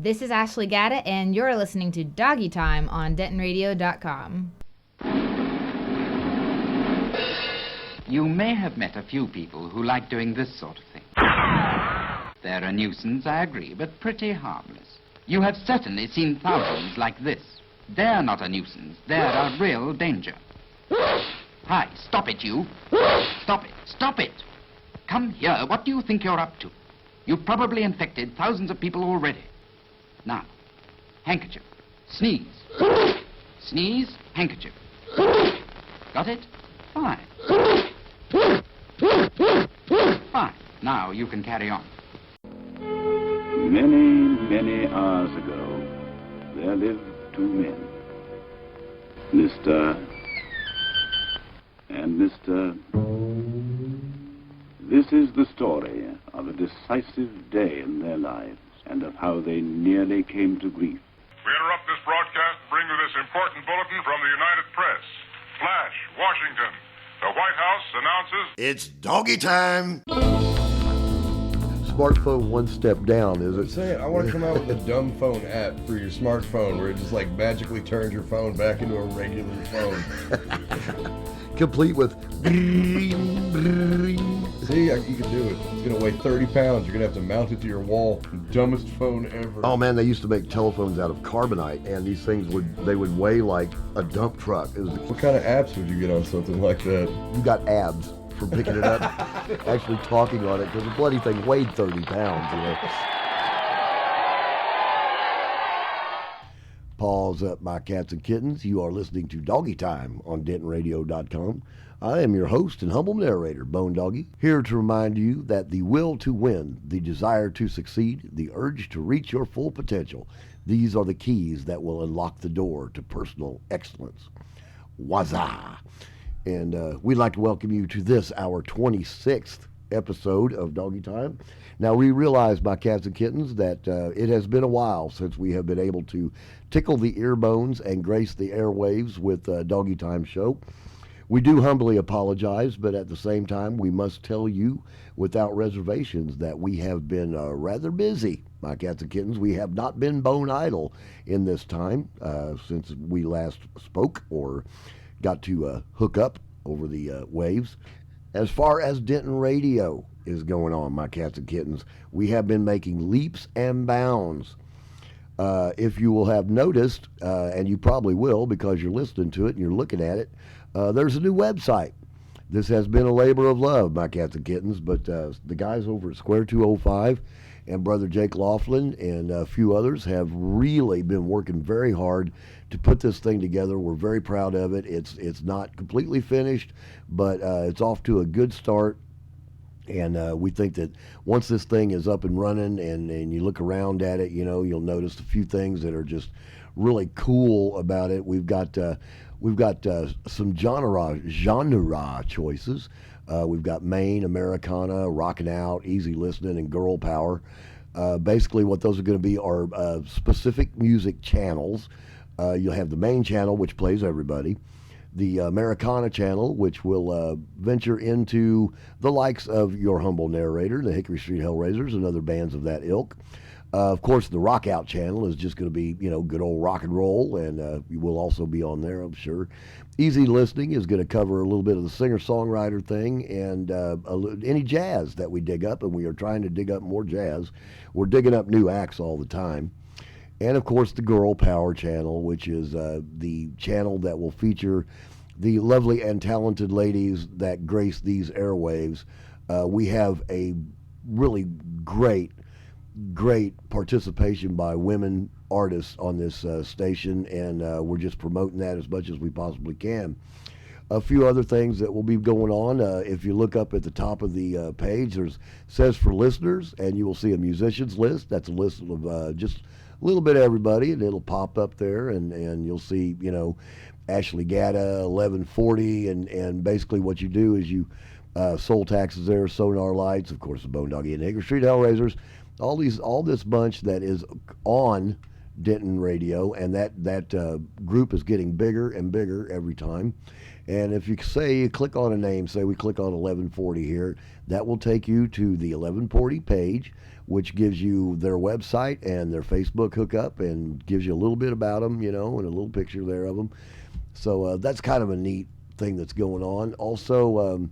This is Ashley Gatta, and you're listening to Doggie Time on DentonRadio.com. You may have met a few people who like doing this sort of thing. They're a nuisance, I agree, but pretty harmless. You have certainly seen thousands like this. They're not a nuisance. They're a real danger. Hi, stop it, you. Stop it. Stop it. Come here. What do you think you're up to? You've probably infected thousands of people already. Now, handkerchief. Sneeze. Sneeze, handkerchief. Got it? Fine. Fine. Now you can carry on. Many, many hours ago, there lived two men, Mr. and Mr. This is the story of a decisive day in their lives and of how they nearly came to grief. We interrupt this broadcast to bring you this important bulletin from the United Press. Flash, Washington. The White House announces... It's doggy time! Smartphone one step down, is it? I'm saying, I want to come out with a dumb phone app for your smartphone where it just like magically turns your phone back into a regular phone. Complete with... See, you can do it. It's going to weigh 30 pounds. You're going to have to mount it to your wall. Dumbest phone ever. Oh man, they used to make telephones out of carbonite, and these things would weigh like a dump truck. What kind of apps would you get on something like that? You got abs for picking it up, actually talking on it, because the bloody thing weighed 30 pounds, you know. Paws up, my cats and kittens. You are listening to Doggy Time on DentonRadio.com. I am your host and humble narrator, Bone Doggie, here to remind you that the will to win, the desire to succeed, the urge to reach your full potential, these are the keys that will unlock the door to personal excellence. Wazah! And we'd like to welcome you to this, our 26th episode of Doggy Time. Now, we realize, my cats and kittens, that it has been a while since we have been able to tickle the ear bones and grace the airwaves with Doggy Time show. We do humbly apologize, but at the same time, we must tell you without reservations that we have been rather busy, my cats and kittens. We have not been bone idle in this time since we last spoke or got to hook up over the waves. As far as Denton Radio is going on, my cats and kittens, we have been making leaps and bounds. If you will have noticed, and you probably will because you're listening to it and you're looking at it, there's a new website. This has been a labor of love, my cats and kittens, but the guys over at Square 205 and Brother Jake Laughlin and a few others have really been working very hard to put this thing together. We're very proud of it. It's not completely finished, but it's off to a good start. And we think that once this thing is up and running and you look around at it, you know, you'll notice a few things that are just really cool about it. We've got some genre choices. We've got Maine, Americana, Rockin' Out, Easy Listening, and Girl Power. Basically, what those are going to be are specific music channels. You'll have the main channel, which plays everybody. The Americana channel, which will venture into the likes of your humble narrator, the Hickory Street Hellraisers, and other bands of that ilk. Of course, the Rock Out channel is just going to be, you know, good old rock and roll, and we will also be on there, I'm sure. Easy Listening is going to cover a little bit of the singer-songwriter thing and any jazz that we dig up, and we are trying to dig up more jazz. We're digging up new acts all the time. And, of course, the Girl Power channel, which is the channel that will feature the lovely and talented ladies that grace these airwaves. We have a really great participation by women artists on this station, and we're just promoting that as much as we possibly can. A few other things that will be going on. If you look up at the top of the page, says for listeners, and you will see a musicians list. That's a list of just a little bit of everybody, and it'll pop up there, and you'll see, you know, Ashley Gatta, 1140, and basically what you do is you Soul Taxes there, Sonar Lights, of course, the Bone Doggie and Hickory Street Hellraisers, all this bunch that is on Denton Radio, and that group is getting bigger and bigger every time. And if you click on a name, say we click on 1140 here, that will take you to the 1140 page, which gives you their website and their Facebook hookup and gives you a little bit about them, and a little picture there of them. So that's kind of a neat thing that's going on. Also,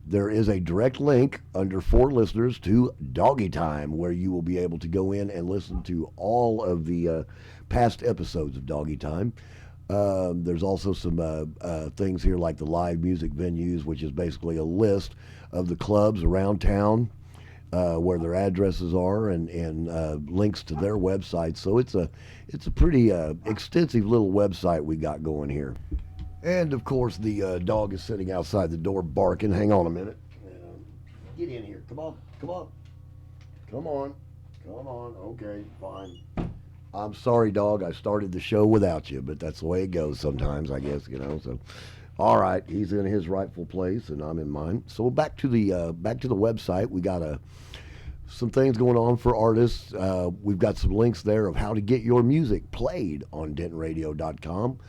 there is a direct link under For Listeners to Doggy Time, where you will be able to go in and listen to all of the past episodes of Doggy Time. There's also some things here like the live music venues, which is basically a list of the clubs around town, where their addresses are, and links to their websites. So it's a pretty extensive little website we got going here. And of course the dog is sitting outside the door barking. Hang on a minute. Get in here. Come on. Okay, fine. I'm sorry, dog. I started the show without you, but that's the way it goes sometimes, I guess, So, all right, he's in his rightful place, and I'm in mine. So back to the website. We got some things going on for artists. We've got some links there of how to get your music played on DentonRadio.com.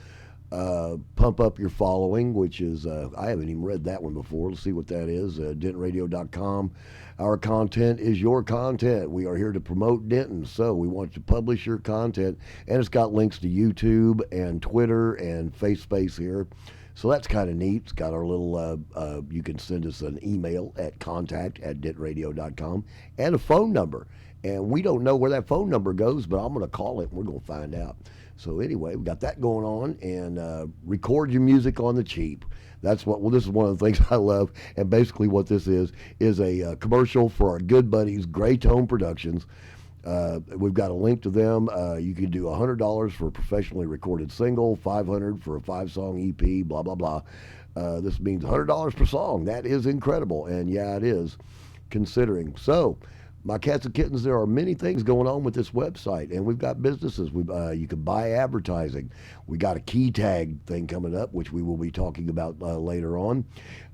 Pump up your following, which is, I haven't even read that one before. Let's see what that is. DentonRadio.com. Our content is your content. We are here to promote Denton, so we want to publish your content. And it's got links to YouTube and Twitter and FaceSpace here. So that's kind of neat. It's got our little, you can send us an email at contact@dentonradio.com and a phone number. And we don't know where that phone number goes, but I'm going to call it and we're going to find out. So anyway, we got that going on, and record your music on the cheap. That's what. Well, this is one of the things I love, and basically what this is a commercial for our good buddies, Gray Tone Productions. We've got a link to them. You can do $100 for a professionally recorded single, $500 for a 5-song EP, blah blah blah. This means $100 per song. That is incredible, and yeah, it is, considering. So, my cats and kittens, there are many things going on with this website, and we've got businesses. You can buy advertising. We got a key tag thing coming up, which we will be talking about later on.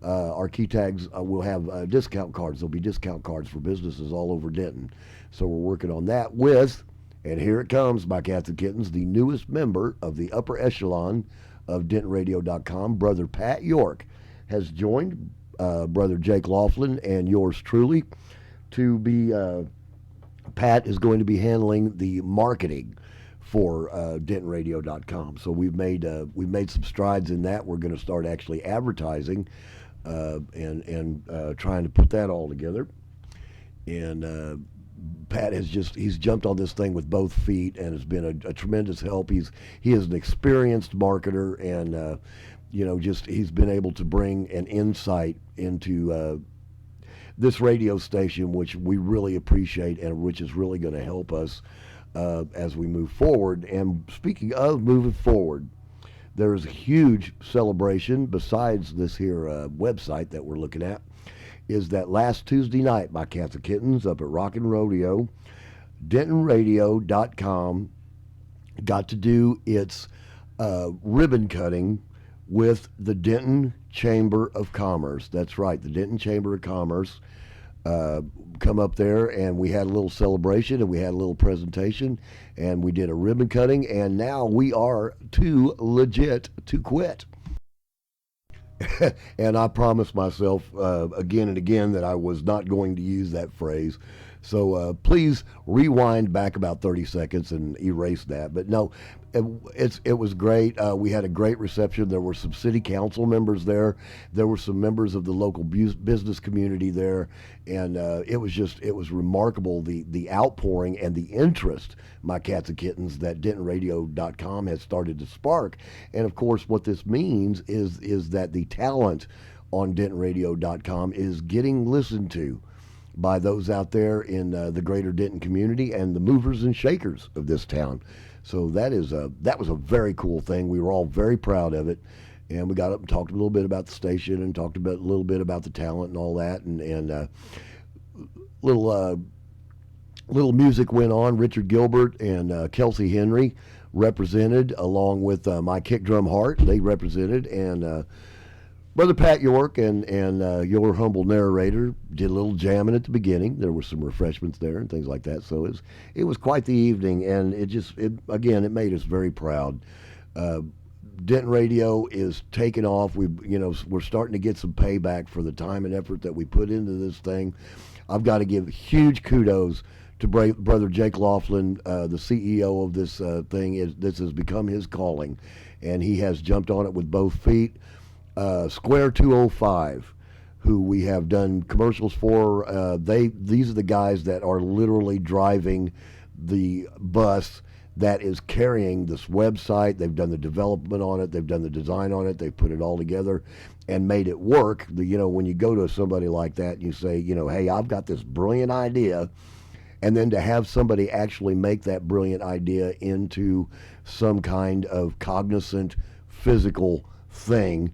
Our key tags will have discount cards. There'll be discount cards for businesses all over Denton. So we're working on that with, and here it comes, my cats and kittens, the newest member of the upper echelon of DentonRadio.com, Brother Pat York, has joined Brother Jake Laughlin and yours truly to be, Pat is going to be handling the marketing for DentonRadio.com. So we've made some strides in that. We're going to start actually advertising and trying to put that all together. And Pat he's jumped on this thing with both feet and has been a tremendous help. He is an experienced marketer, and he's been able to bring an insight into this radio station, which we really appreciate and which is really going to help us as we move forward. And speaking of moving forward, there is a huge celebration besides this here website that we're looking at, is that last Tuesday night, my cats and kittens, up at Rockin' Rodeo, DentonRadio.com got to do its ribbon cutting with the Denton Chamber of Commerce. That's right, the Denton Chamber of Commerce come up there, and we had a little celebration, and we had a little presentation, and we did a ribbon cutting, and now we are too legit to quit. And I promised myself again and again that I was not going to use that phrase. So please rewind back about 30 seconds and erase that. But no, it was great. We had a great reception. There were some city council members there. There were some members of the local business community there. And it was remarkable, the outpouring and the interest, my cats and kittens, that DentonRadio.com has started to spark. And of course, what this means is that the talent on DentonRadio.com is getting listened to by those out there in the greater Denton community and the movers and shakers of this town. So that was a very cool thing. We were all very proud of it, and we got up and talked a little bit about the station and talked a little bit about the talent and all that, and little music went on. Richard Gilbert and Kelsey Henry represented, along with my kick drum Hart. They represented, and Brother Pat York and your humble narrator did a little jamming at the beginning. There were some refreshments there and things like that. So it was quite the evening, and it made us very proud. Denton Radio is taking off. We're starting to get some payback for the time and effort that we put into this thing. I've got to give huge kudos to Brother Jake Laughlin, the CEO of this thing. This has become his calling, and he has jumped on it with both feet. Square 205, who we have done commercials for, these are the guys that are literally driving the bus that is carrying this website. They've done the development on it, they've done the design on it, they've put it all together and made it work. When you go to somebody like that and you say, hey, I've got this brilliant idea, and then to have somebody actually make that brilliant idea into some kind of cognizant physical thing,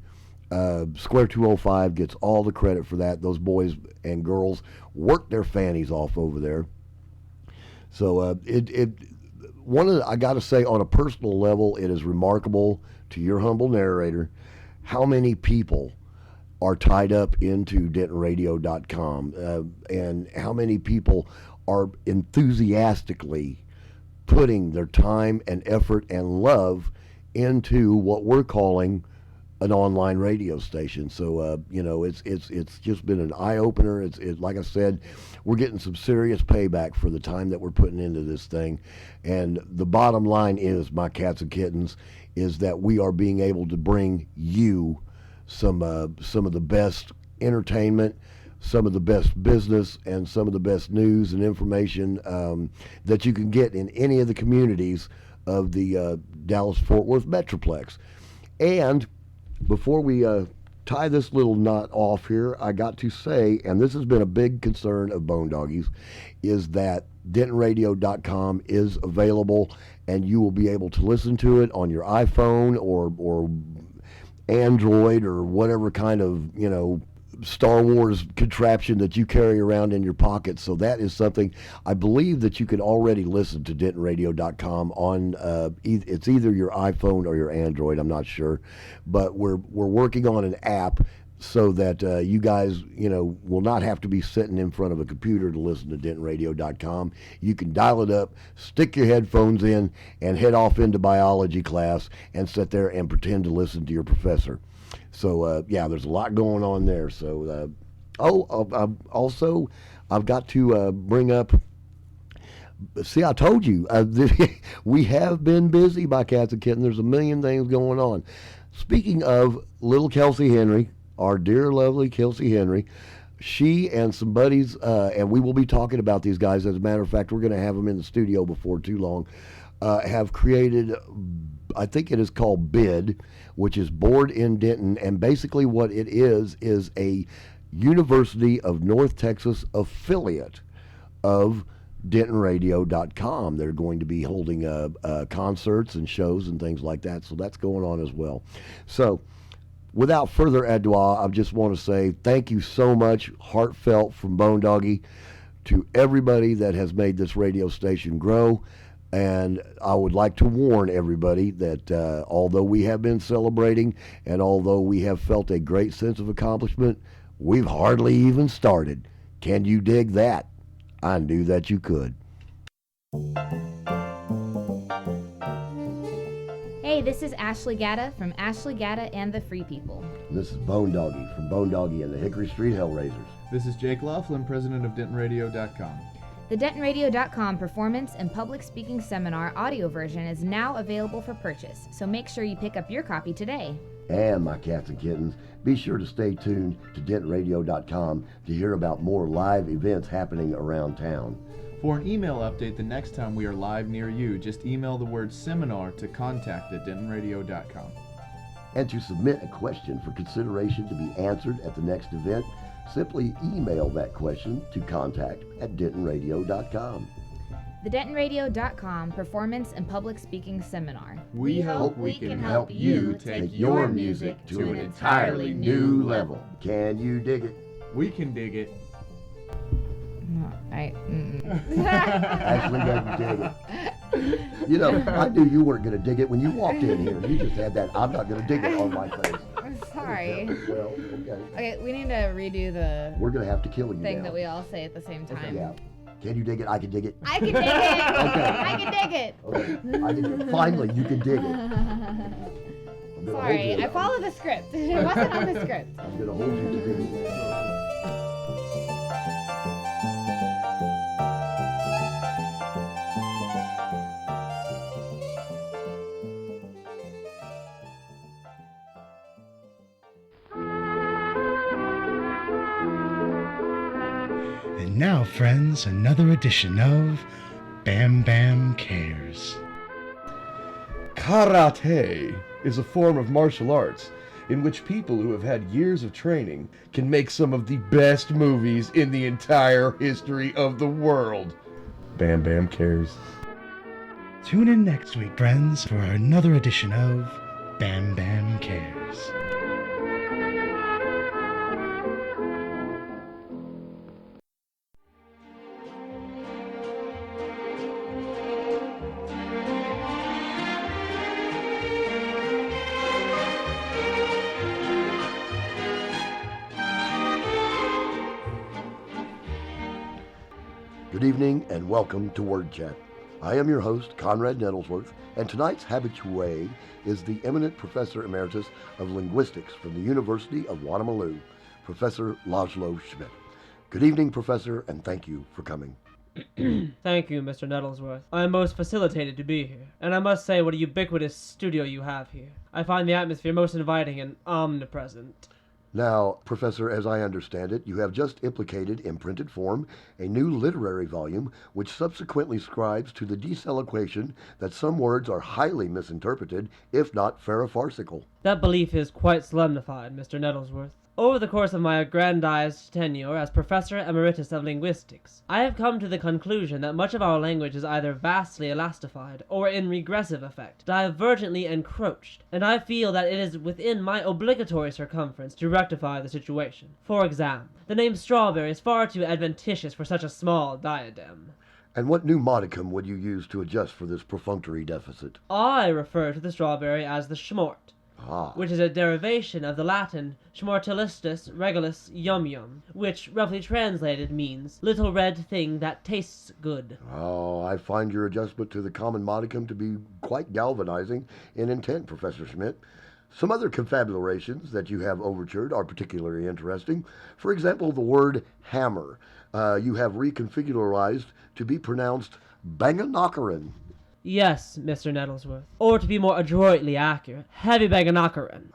Square 205 gets all the credit for that. Those boys and girls work their fannies off over there. So I got to say, on a personal level, it is remarkable to your humble narrator how many people are tied up into DentonRadio.com, and how many people are enthusiastically putting their time and effort and love into what we're calling an online radio station. So it's just been an eye opener. It's like I said, we're getting some serious payback for the time that we're putting into this thing. And the bottom line is, my cats and kittens, is that we are being able to bring you some of the best entertainment, some of the best business, and some of the best news and information that you can get in any of the communities of the Dallas-Fort Worth Metroplex. And before we tie this little knot off here, I got to say, and this has been a big concern of Bone Doggies, is that DentonRadio.com is available, and you will be able to listen to it on your iPhone or Android or whatever kind of, Star Wars contraption that you carry around in your pocket. So that is something I believe that you can already listen to DentonRadio.com on it's either your iPhone or your Android, I'm not sure, but we're working on an app so that you guys will not have to be sitting in front of a computer to listen to DentonRadio.com. You can dial it up, stick your headphones in, and head off into biology class and sit there and pretend to listen to your professor. So, there's a lot going on there. So, also, I've got to bring up, see, I told you, we have been busy, my cats and kittens. There's a million things going on. Speaking of little Kelsey Henry, our dear, lovely Kelsey Henry, she and some buddies, and we will be talking about these guys. As a matter of fact, we're going to have them in the studio before too long, have created, I think it is called BID, which is Board in Denton, and basically what it is a University of North Texas affiliate of DentonRadio.com. They're going to be holding concerts and shows and things like that, so that's going on as well. So, without further ado, I just want to say thank you so much, heartfelt from Bone Doggie, to everybody that has made this radio station grow. And I would like to warn everybody that although we have been celebrating and although we have felt a great sense of accomplishment, we've hardly even started. Can you dig that? I knew that you could. Hey, this is Ashley Gatta from Ashley Gatta and the Free People. This is Bone Doggie from Bone Doggie and the Hickory Street Hellraisers. This is Jake Laughlin, president of DentonRadio.com. The DentonRadio.com Performance and Public Speaking Seminar audio version is now available for purchase, so make sure you pick up your copy today. And my cats and kittens, be sure to stay tuned to DentonRadio.com to hear about more live events happening around town. For an email update the next time we are live near you, just email the word seminar to contact@DentonRadio.com. And to submit a question for consideration to be answered at the next event, simply email that question to contact@DentonRadio.com. The DentonRadio.com Performance and Public Speaking Seminar. We hope we can help you take your music to an entirely new level. Can you dig it? We can dig it. No, Ashley doesn't dig it. I knew you weren't going to dig it when you walked in here. You just had that "I'm not going to dig it" on my face. I'm sorry. Well, okay. Okay, we need to redo the We're going to have to kill you thing now. that we all say at the same time. Yeah. Can you dig it? I can dig it. I can dig it! I can dig it! Okay. Finally, you can dig it. I'm gonna hold Sorry, you. I followed the script. It wasn't on the script. I'm going to hold you to dig it. And now, friends, another edition of Bam Bam Cares. Karate is a form of martial arts in which people who have had years of training can make some of the best movies in the entire history of the world. Bam Bam Cares. Tune in next week, friends, for another edition of Bam Bam Cares. Good evening and welcome to Word Chat. I am your host, Conrad Nettlesworth, and tonight's habitué is the eminent Professor Emeritus of Linguistics from the University of Waterloo, Professor Laszlo Schmidt. Good evening, Professor, and thank you for coming. Thank you, Mr. Nettlesworth. I am most facilitated to be here, and I must say what a ubiquitous studio you have here. I find the atmosphere most inviting and omnipresent. Now, Professor, as I understand it, you have just implicated in printed form a new literary volume which subsequently scribes to the deseloquation that some words are highly misinterpreted, if not farcical. That belief is quite solemnified, Mr. Nettlesworth. Over the course of my aggrandized tenure as Professor Emeritus of Linguistics, I have come to the conclusion that much of our language is either vastly elastified, or in regressive effect, divergently encroached, and I feel that it is within my obligatory circumference to rectify the situation. For example, the name strawberry is far too adventitious for such a small diadem. And what new modicum would you use to adjust for this perfunctory deficit? I refer to the strawberry as the schmort, which is a derivation of the Latin schmortilistus regulus yum yum, which, roughly translated, means little red thing that tastes good. Oh, I find your adjustment to the common modicum to be quite galvanizing in intent, Professor Schmidt. Some other confabulations that you have overtured are particularly interesting. For example, the word hammer you have reconfigured to be pronounced banganockerin. Yes, Mr. Nettlesworth. Or to be more adroitly accurate, heavy banganockerin.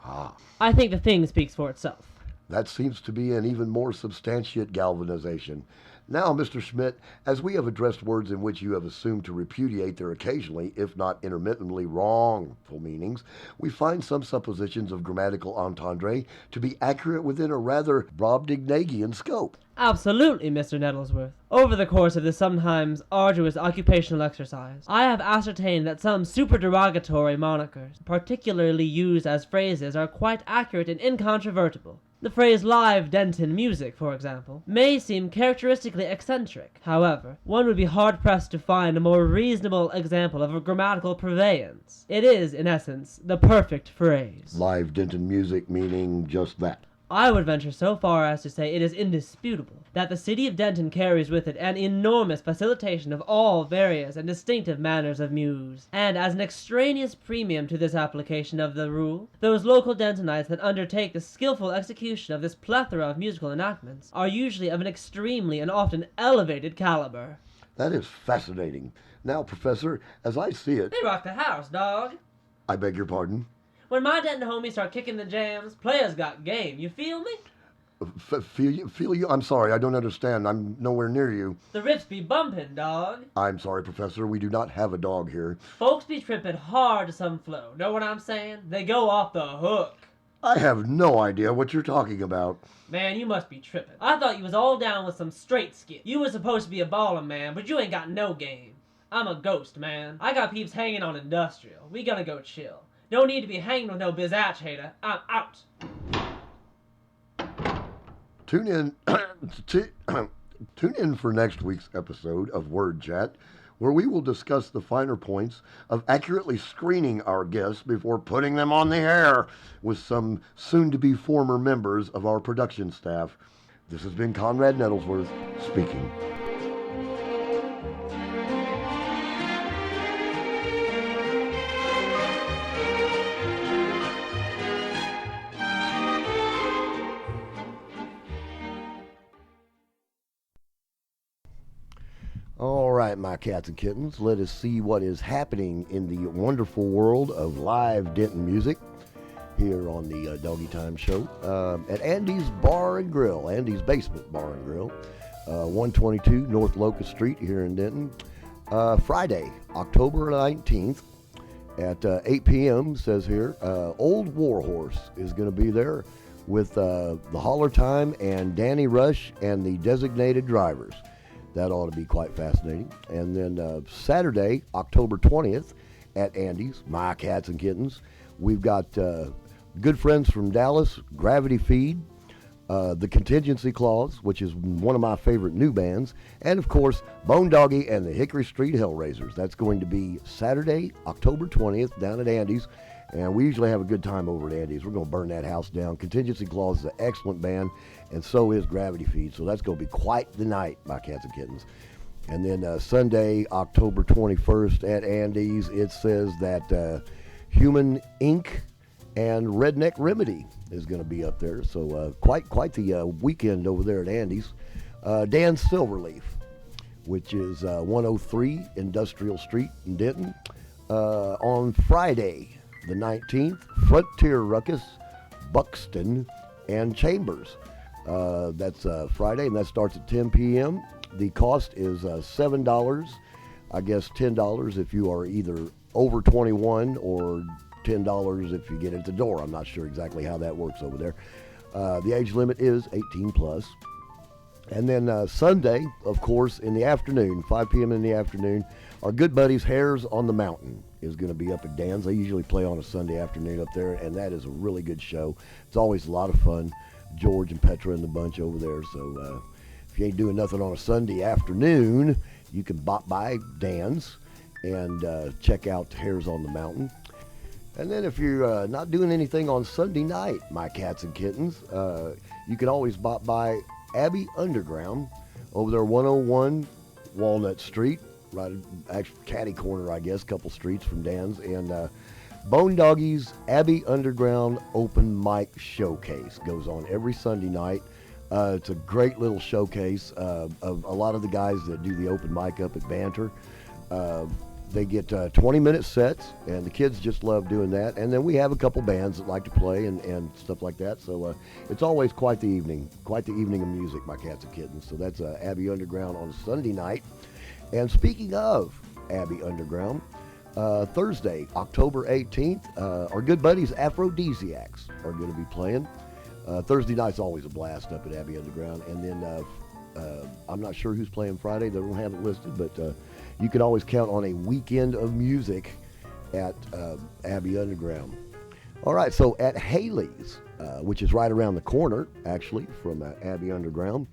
I think the thing speaks for itself. That seems to be an even more substantiate galvanization. Now, Mr. Schmidt, as we have addressed words in which you have assumed to repudiate their occasionally, if not intermittently, wrongful meanings, we find some suppositions of grammatical entendre to be accurate within a rather Brobdingnagian scope. Absolutely, Mr. Nettlesworth. Over the course of this sometimes arduous occupational exercise, I have ascertained that some superderogatory monikers, particularly used as phrases, are quite accurate and incontrovertible. The phrase live Denton music, for example, may seem characteristically eccentric. However, one would be hard-pressed to find a more reasonable example of a grammatical purveyance. It is, in essence, the perfect phrase. Live Denton music meaning just that. I would venture so far as to say it is indisputable that the city of Denton carries with it an enormous facilitation of all various and distinctive manners of muse, and as an extraneous premium to this application of the rule, those local Dentonites that undertake the skillful execution of this plethora of musical enactments are usually of an extremely and often elevated caliber. That is fascinating. Now, Professor, as I see it... They rock the house, dog. I beg your pardon? When my Denton homies start kicking the jams, players got game, you feel me? Feel you? I'm sorry, I don't understand. I'm nowhere near you. The riffs be bumpin', dog. I'm sorry, Professor, we do not have a dog here. Folks be trippin' hard to some flow, know what I'm saying? They go off the hook. I have no idea what you're talking about. Man, you must be trippin'. I thought you was all down with some straight skit. You was supposed to be a ballin' man, but you ain't got no game. I'm a ghost, man. I got peeps hanging on industrial. We gonna go chill. No need to be hanging with no bizatch hater. I'm out. Tune in for next week's episode of Word Chat, where we will discuss the finer points of accurately screening our guests before putting them on the air with some soon-to-be former members of our production staff. This has been Conrad Nettlesworth speaking. All right, my cats and kittens, let us see what is happening in the wonderful world of live Denton music here on the Doggie Time Show at Andy's Bar and Grill, Andy's Basement Bar and Grill. 122 North Locust Street here in Denton. Friday, October 19th at 8 p.m. says here. Old Warhorse is going to be there with the Holler Time and Danny Rush and the Designated Drivers. That ought to be quite fascinating. And then Saturday, October 20th at Andy's, My Cats and Kittens. We've got good friends from Dallas, Gravity Feed, the Contingency Clause, which is one of my favorite new bands, and of course, Bone Doggie and the Hickory Street Hellraisers. That's going to be Saturday, October 20th, down at Andy's, and we usually have a good time over at Andy's. We're going to burn that house down. Contingency Clause is an excellent band, and so is Gravity Feed, so that's going to be quite the night, My Cats and Kittens. And then Sunday, October 21st at Andy's, it says that Human Inc. and Redneck Remedy is going to be up there. So quite the weekend over there at Andy's. Dan Silverleaf, which is 103 Industrial Street in Denton. On Friday, the 19th, Frontier Ruckus, Buxton, and Chambers. That's Friday, and that starts at 10 p.m. The cost is $7. I guess $10 if you are either over 21 or $10 if you get at the door. I'm not sure exactly how that works over there. The age limit is 18 plus. And then Sunday, of course, in the afternoon, 5 p.m. in the afternoon, our good buddies Hares on the Mountain is going to be up at Dan's. They usually play on a Sunday afternoon up there, and that is a really good show. It's always a lot of fun. George and Petra and the bunch over there. So if you ain't doing nothing on a Sunday afternoon, you can bop by Dan's and check out Hares on the Mountain. And then if you're not doing anything on Sunday night, My Cats and Kittens, you can always bop by Abbey Underground over there, 101 Walnut Street, right, actually catty corner, I guess, couple streets from Dan's. And Bone Doggie's Abbey Underground Open Mic Showcase goes on every Sunday night. It's a great little showcase of a lot of the guys that do the open mic up at Banter. They get 20-minute sets, and the kids just love doing that. And then we have a couple bands that like to play and stuff like that. So it's always quite the evening of music, My Cats and Kittens. So that's Abbey Underground on a Sunday night. And speaking of Abbey Underground, Thursday, October 18th, our good buddies Aphrodisiacs are going to be playing. Thursday night's always a blast up at Abbey Underground. And then I'm not sure who's playing Friday. They don't have it listed, but you can always count on a weekend of music at Abbey Underground. All right, so at Haley's, which is right around the corner, actually, from Abbey Underground.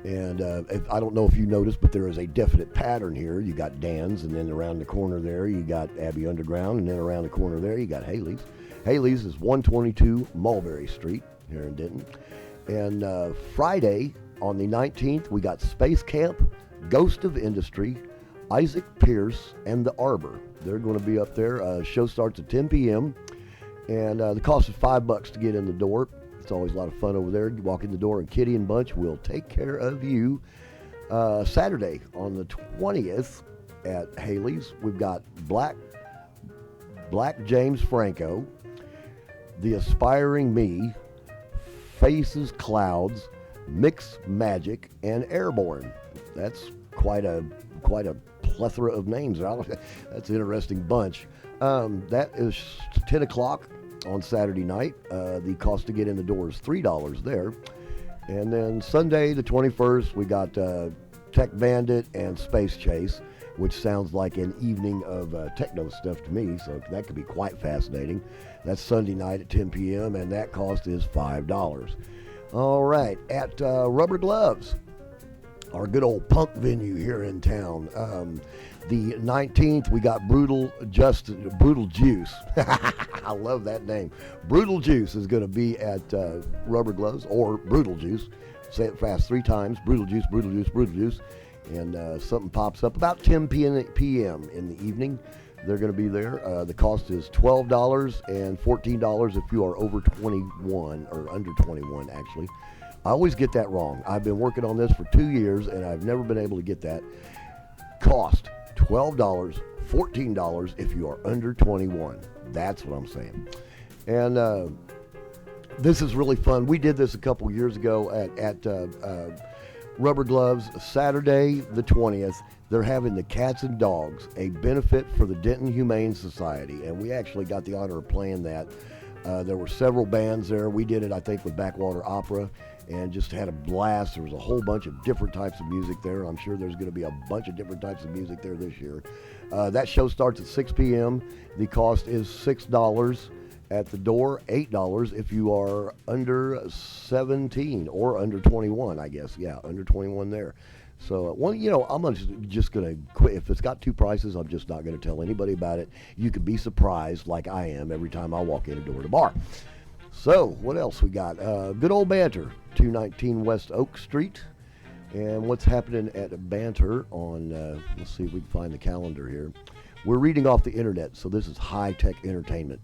And I don't know if you noticed, but there is a definite pattern here. You got Dan's, and then around the corner there, you got Abbey Underground, and then around the corner there, you got Haley's. Haley's is 122 Mulberry Street here in Denton. And Friday, on the 19th, we got Space Camp, Ghost of Industry, Isaac Pierce, and the Arbor. They're going to be up there. Show starts at 10 p.m. And the cost is $5 to get in the door. It's always a lot of fun over there. You walk in the door, and Kitty and Bunch will take care of you. Saturday, on the 20th, at Haley's, we've got Black James Franco, The Aspiring Me, Faces Clouds, Mix Magic, and Airborne. That's quite a plethora of names. That's an interesting bunch. That is 10 o'clock on Saturday night. The cost to get in the door is $3 there. And then Sunday, the 21st, we got Tech Bandit and Space Chase, which sounds like an evening of techno stuff to me, so that could be quite fascinating. That's Sunday night at 10 p.m., and that cost is $5. All right, at Rubber Gloves, our good old punk venue here in town. The 19th, we got Brutal Juice. I love that name. Brutal Juice is going to be at Rubber Gloves, or Brutal Juice. Say it fast 3 times. Brutal Juice, Brutal Juice, Brutal Juice. And something pops up about 10 p.m. in the evening. They're going to be there. The cost is $12 and $14 if you are over 21, or under 21, actually. I always get that wrong. I've been working on this for 2 years, and I've never been able to get that. Cost $12, $14 if you are under 21. That's what I'm saying. And this is really fun. We did this a couple years ago at rubber gloves. Saturday the 20th, they're having the Cats and Dogs, a benefit for the Denton Humane Society, and we actually got the honor of playing that. There were several bands there. We did it, I think, with Backwater Opera, and just had a blast. There was a whole bunch of different types of music there. I'm sure there's going to be a bunch of different types of music there this year. That show starts at 6 p.m. The cost is $6 at the door, $8 if you are under 17 or under 21, I guess. Yeah, under 21 there. So, I'm just going to quit. If it's got two prices, I'm just not going to tell anybody about it. You could be surprised, like I am, every time I walk in a door to bar. So, what else we got? Good old Banter, 219 West Oak Street. And what's happening at Banter on, let's see if we can find the calendar here. We're reading off the internet, so this is high-tech entertainment.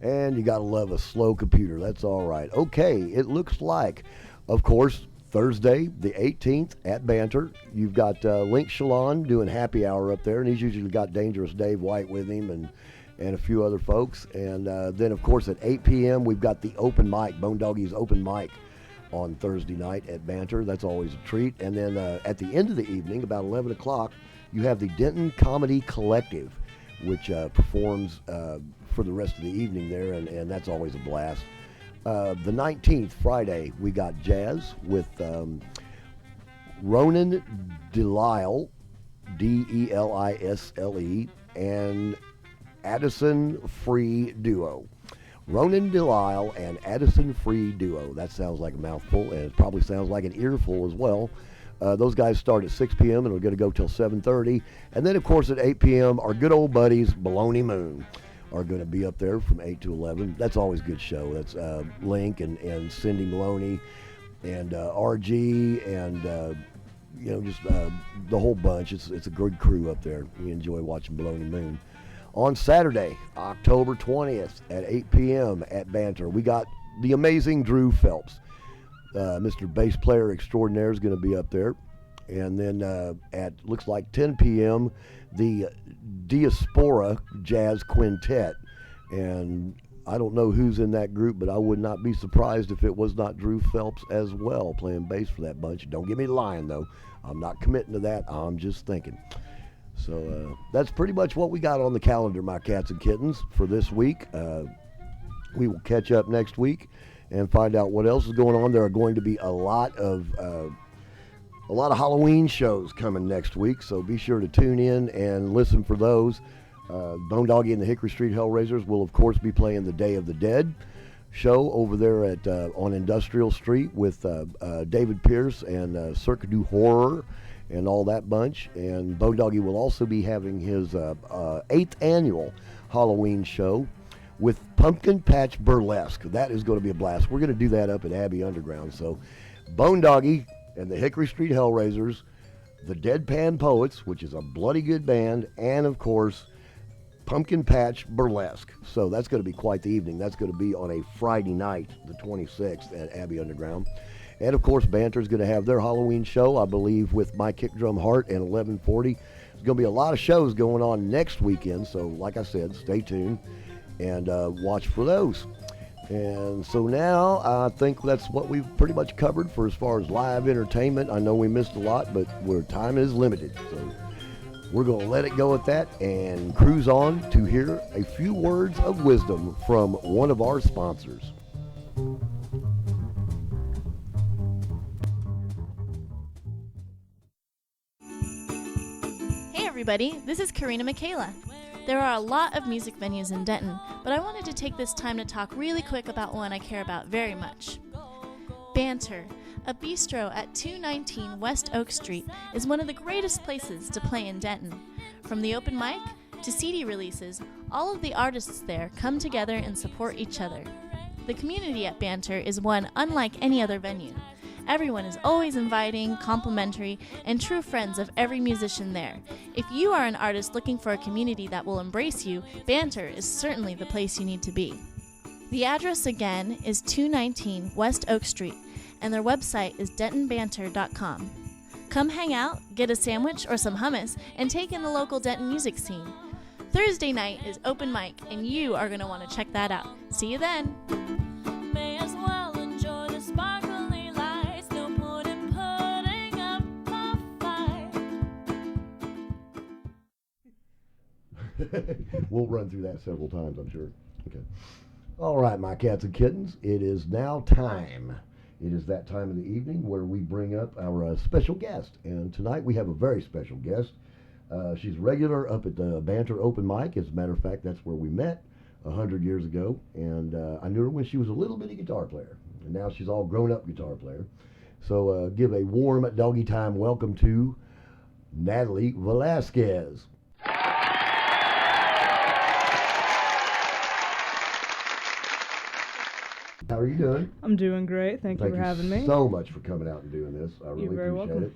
And you got to love a slow computer. That's all right. Okay, it looks like, of course, Thursday, the 18th at Banter, you've got Link Shalon doing happy hour up there, and he's usually got Dangerous Dave White with him and a few other folks. And then, of course, at 8 p.m., we've got the open mic, Bone Doggie's open mic on Thursday night at Banter. That's always a treat. And then at the end of the evening, about 11 o'clock, you have the Denton Comedy Collective, which performs for the rest of the evening there, and that's always a blast. The 19th, Friday, we got jazz with Ronan Delisle, Delisle, and Addison Free Duo. Ronan Delisle and Addison Free Duo. That sounds like a mouthful, and it probably sounds like an earful as well. Those guys start at 6 p.m. and are going to go till 7:30. And then, of course, at 8 p.m., our good old buddies, Baloney Moon, are going to be up there from 8 to 11. That's always a good show. That's Link and Cindy Maloney and RG and, just the whole bunch. It's a good crew up there. We enjoy watching Baloney Moon. On Saturday, October 20th at 8 p.m. at Banter, we got the amazing Drew Phelps. Mr. Bass Player Extraordinaire is going to be up there. And then at, looks like 10 p.m., the Diaspora Jazz Quintet. And I don't know who's in that group, but I would not be surprised if it was not Drew Phelps as well playing bass for that bunch. Don't get me lying, though. I'm not committing to that. I'm just thinking. So that's pretty much what we got on the calendar, my cats and kittens, for this week. We will catch up next week and find out what else is going on. There are going to be a lot of Halloween shows coming next week, so be sure to tune in and listen for those. Bone Doggie and the Hickory Street Hellraisers will, of course, be playing the Day of the Dead show over there at on Industrial Street with David Pierce and Cirque du Horror and all that bunch. And Bone Doggie will also be having his 8th annual Halloween show with Pumpkin Patch Burlesque. That is going to be a blast. We're going to do that up at Abbey Underground. So Bone Doggie and the Hickory Street Hellraisers, the Deadpan Poets, which is a bloody good band, and, of course, Pumpkin Patch Burlesque. So that's going to be quite the evening. That's going to be on a Friday night, the 26th, at Abbey Underground. And, of course, Banter's going to have their Halloween show, I believe, with My Kick Drum Heart and 1140. There's going to be a lot of shows going on next weekend. So, like I said, stay tuned and watch for those. And so now I think that's what we've pretty much covered for as far as live entertainment. I know we missed a lot, but time is limited. So we're going to let it go at that and cruise on to hear a few words of wisdom from one of our sponsors. Hey everybody, this is Karina Michaela. There are a lot of music venues in Denton, but I wanted to take this time to talk really quick about one I care about very much. Banter, a bistro at 219 West Oak Street, is one of the greatest places to play in Denton. From the open mic to CD releases, all of the artists there come together and support each other. The community at Banter is one unlike any other venue. Everyone is always inviting, complimentary, and true friends of every musician there. If you are an artist looking for a community that will embrace you, Banter is certainly the place you need to be. The address again is 219 West Oak Street, and their website is dentonbanter.com. Come hang out, get a sandwich or some hummus, and take in the local Denton music scene. Thursday night is open mic, and you are going to want to check that out. See you then! May as well enjoy the sparkly lights. No point in putting We'll run through that several times, I'm sure. Okay. All right, my cats and kittens, it is now time. It is that time of the evening where we bring up our special guest. And tonight we have a very special guest. She's regular up at the Banter Open Mic. As a matter of fact, that's where we met 100 years ago. And I knew her when she was a little bitty guitar player. And now she's all grown up guitar player. So give a warm Doggy Time welcome to Natalie Velasquez. How are you doing? I'm doing great. Thank you for having me. Thank you so much for coming out and doing this. I really You're very appreciate welcome. it.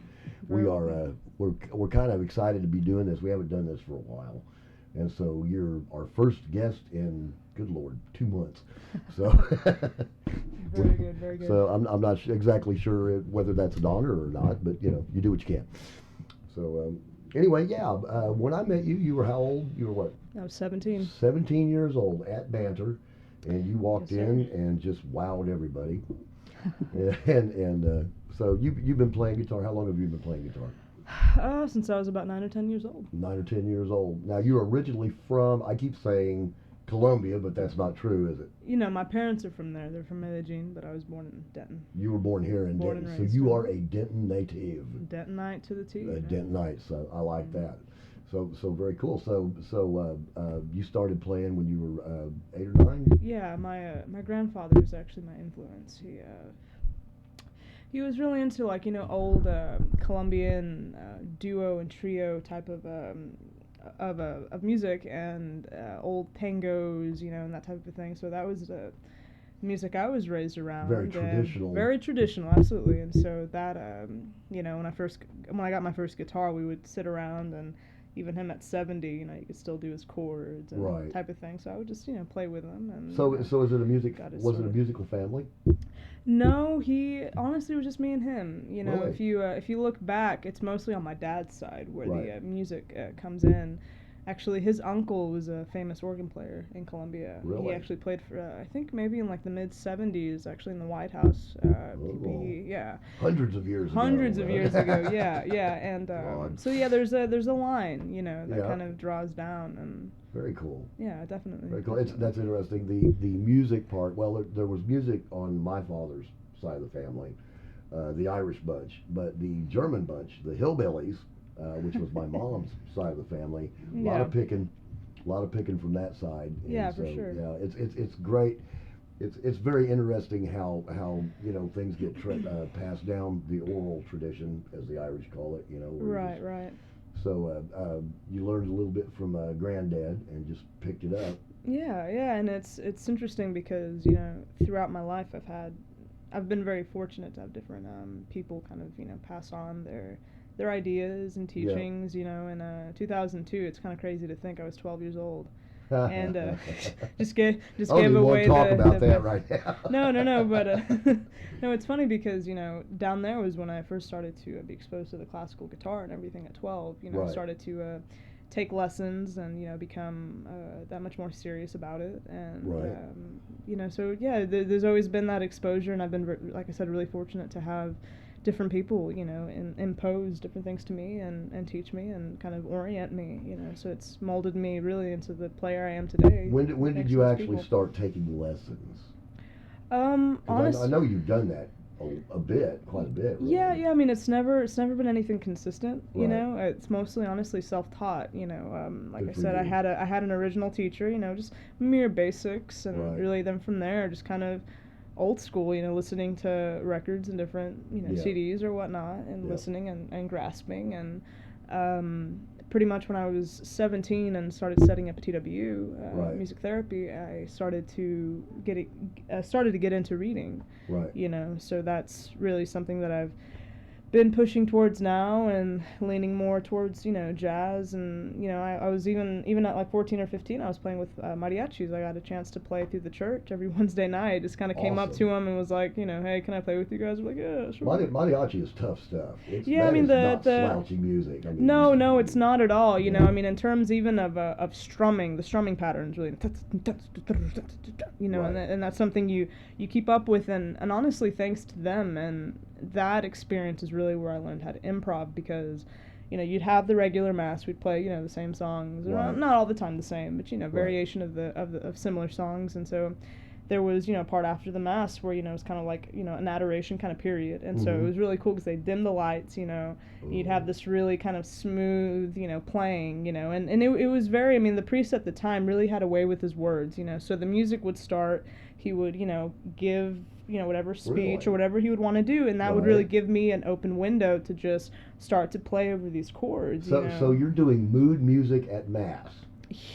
We are we're kind of excited to be doing this. We haven't done this for a while, and so you're our first guest in, good Lord, 2 months. So very good, very good. So I'm not exactly sure whether that's an honor or not, but you do what you can. So anyway, when I met you, you were how old? You were what? I was 17. 17 years old at Banter. And you walked Yes, in and just wowed everybody. and so you've been playing guitar. How long have you been playing guitar? Since I was about 9 or 10 years old. 9 or 10 years old. Now, you're originally from, I keep saying Colombia, but that's not true, is it? My parents are from there. They're from Medellin, but I was born in Denton. You were born here in Born Denton. and So raised you here. are a Denton native. Dentonite to the T. A Dentonite, so I like that. So very cool. So you started playing when you were 8 or 9? Yeah, my grandfather was actually my influence. He was really into old Colombian duo and trio type of music and old tangos, and that type of thing. So that was the music I was raised around. Very traditional. Very traditional, absolutely. And so that when I got my first guitar, we would sit around, and even him at 70, you could still do his chords and right. type of thing. So I would just play with him. And so is it was it a musical family? No, he honestly was just me and him. Really? If you look back, it's mostly on my dad's side where right. the music comes in. Actually, his uncle was a famous organ player in Colombia. Really? He actually played for, I think maybe in the mid-70s, actually in the White House. Hundreds of years ago. Hundreds of years ago, yeah. And so there's a line, that kind of draws down. And very cool. Yeah, definitely. Very cool. That's interesting. The music part, well, there was music on my father's side of the family, the Irish bunch, but the German bunch, the Hillbillies, which was my mom's side of the family. A lot of picking from that side. And yeah, for sure. Yeah, it's great. It's very interesting how things get passed down the oral tradition, as the Irish call it. Right. So you learned a little bit from Granddad and just picked it up. Yeah, and it's interesting because throughout my life I've been very fortunate to have different people kind of pass on their ideas and teachings. In 2002, it's kind of crazy to think I was 12 years old, and just gave away talk the about that right now. No, but no, it's funny because down there was when I first started to be exposed to the classical guitar and everything at 12. Right. Started to take lessons and become that much more serious about it, and right. So yeah, there's always been that exposure, and I've been like I said, really fortunate to have different people impose different things to me and teach me and kind of orient me, so it's molded me really into the player I am today. When did you actually start taking lessons? Honestly, I know you've done that quite a bit. Really. Yeah. I mean, it's never been anything consistent. Right. It's mostly honestly self-taught. Like Good I said, you. I had an original teacher. Just mere basics, and right. really then from there, just kind of old school. Listening to records and different CDs or whatnot, and listening and grasping and. Pretty much when I was 17 and started setting up a TWU, right. music therapy, I started to get into reading. Right. So that's really something that I've been pushing towards now and leaning more towards, jazz. And, I was even at 14 or 15, I was playing with mariachis. I got a chance to play through the church every Wednesday night. I just kind of came up to them and was like, hey, can I play with you guys? We're like, yeah, sure. Mariachi is tough stuff. Not slouchy music. No, it's not at all. In terms even of strumming, the strumming patterns really, right. and that's something you keep up with, and honestly, thanks to them and that experience is really where I learned how to improv, because you know, you'd have the regular mass. We'd play, you know, the same songs. Right. Not all the time the same, but, you know, variation of similar songs. And so there was, you know, a part after the mass where, you know, it was kind of like, you know, an adoration kind of period. And so it was really cool because they dim the lights, you know. You'd have this really kind of smooth, you know, playing, you know. And it was very, I mean, the priest at the time really had a way with his words, you know. So the music would start, he would, you know, give, you know, whatever speech or whatever he would want to do, and that would really give me an open window to just start to play over these chords. So, you know? so you're doing mood music at Mass.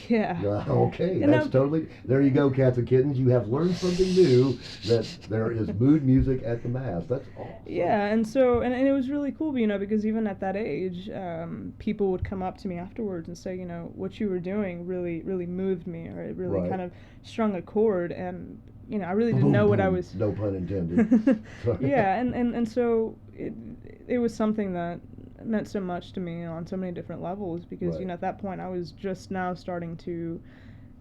Yeah. Okay, And that's totally, there you go, cats and kittens. You have learned something new, that there is mood music at the Mass. That's awesome. Yeah, and so, and it was really cool, you know, because even at that age, people would come up to me afterwards and say, you know, what you were doing really, really moved me, or it really kind of strung a chord, and, you know, I really didn't know what I was... No pun intended. Yeah, and so it was something that meant so much to me on so many different levels, because, you know, at that point I was just now starting to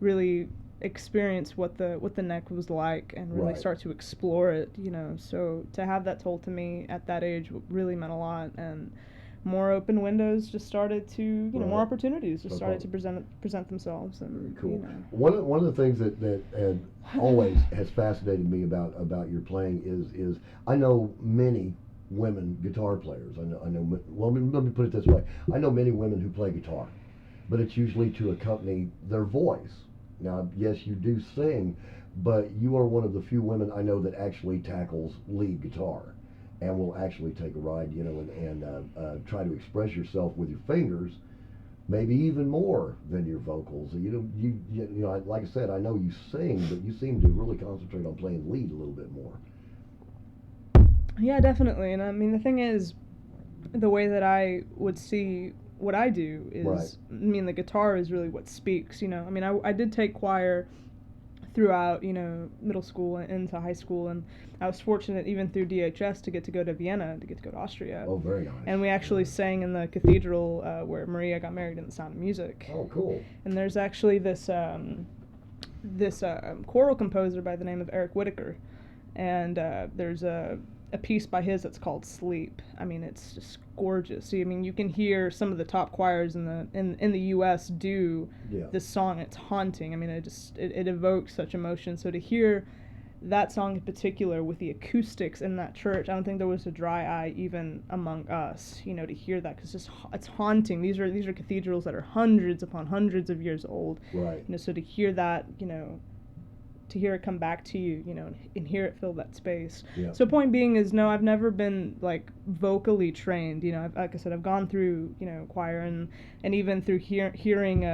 really experience what the neck was like, and really start to explore it, you know. So to have that told to me at that age really meant a lot, and more open windows just started to, you know, more opportunities just started to present themselves. And very cool. You know. One of the things that always has fascinated me about your playing is I know many women guitar players. I know. Well, let me put it this way. I know many women who play guitar, but it's usually to accompany their voice. Now, yes, you do sing, but you are one of the few women I know that actually tackles lead guitar, and will actually take a ride, you know, and try to express yourself with your fingers, maybe even more than your vocals. You know, like I said, I know you sing, but you seem to really concentrate on playing lead a little bit more. Yeah, definitely. And I mean, the thing is, the way that I would see what I do is, I mean, the guitar is really what speaks, you know. I mean, I did take choir throughout, you know, middle school and into high school, and I was fortunate even through DHS to get to go to Vienna, to get to go to Austria. Oh, very nice. And we actually sang in the cathedral where Maria got married in the Sound of Music. Oh, cool. And there's actually this choral composer by the name of Eric Whitaker, and there's a piece by his that's called Sleep. I mean, it's just gorgeous. I mean, you can hear some of the top choirs in the U.S. do this song. It's haunting. I mean, it evokes such emotion. So to hear that song in particular with the acoustics in that church, I don't think there was a dry eye even among us, you know, to hear that, because it's haunting. These are cathedrals that are hundreds upon hundreds of years old. Right. You know, so to hear that, you know, to hear it come back to you, you know, and hear it fill that space. Yeah. So point being is, no, I've never been like vocally trained. You know, like I said, I've gone through, you know, choir and even through hearing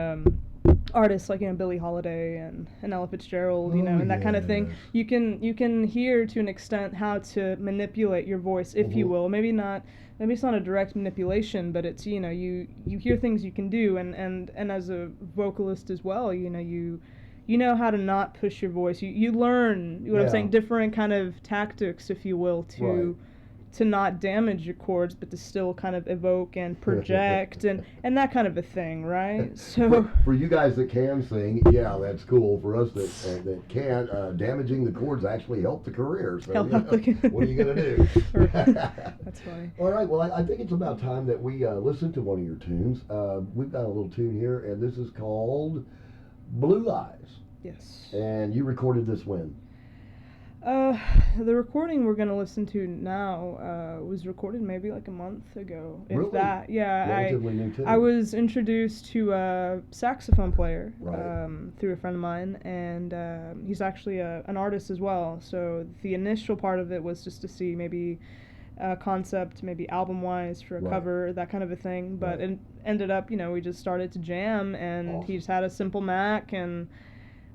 artists like, you know, Billie Holiday and Ella Fitzgerald, you know, and that kind of thing. You can hear to an extent how to manipulate your voice, if you will. Maybe it's not a direct manipulation, but it's, you know, you hear things you can do, and as a vocalist as well, you know, you know how to not push your voice. You learn, what I'm saying, different kind of tactics, if you will, to not damage your chords, but to still kind of evoke and project and that kind of a thing, right? So for you guys that can sing, yeah, that's cool. For us that can't, damaging the chords actually help the career. So you know, what are you gonna do? That's funny. All right, well, I think it's about time that we listen to one of your tunes. We've got a little tune here, and this is called Blue Eyes. Yes. And you recorded this when? The recording we're gonna listen to now was recorded maybe like a month ago, if really? That. Yeah, relatively new too. I was introduced to a saxophone player through a friend of mine, and he's actually an artist as well. So the initial part of it was just to see maybe a concept, maybe album-wise for a cover, that kind of a thing. But it ended up, you know, we just started to jam, and he just had a simple Mac, and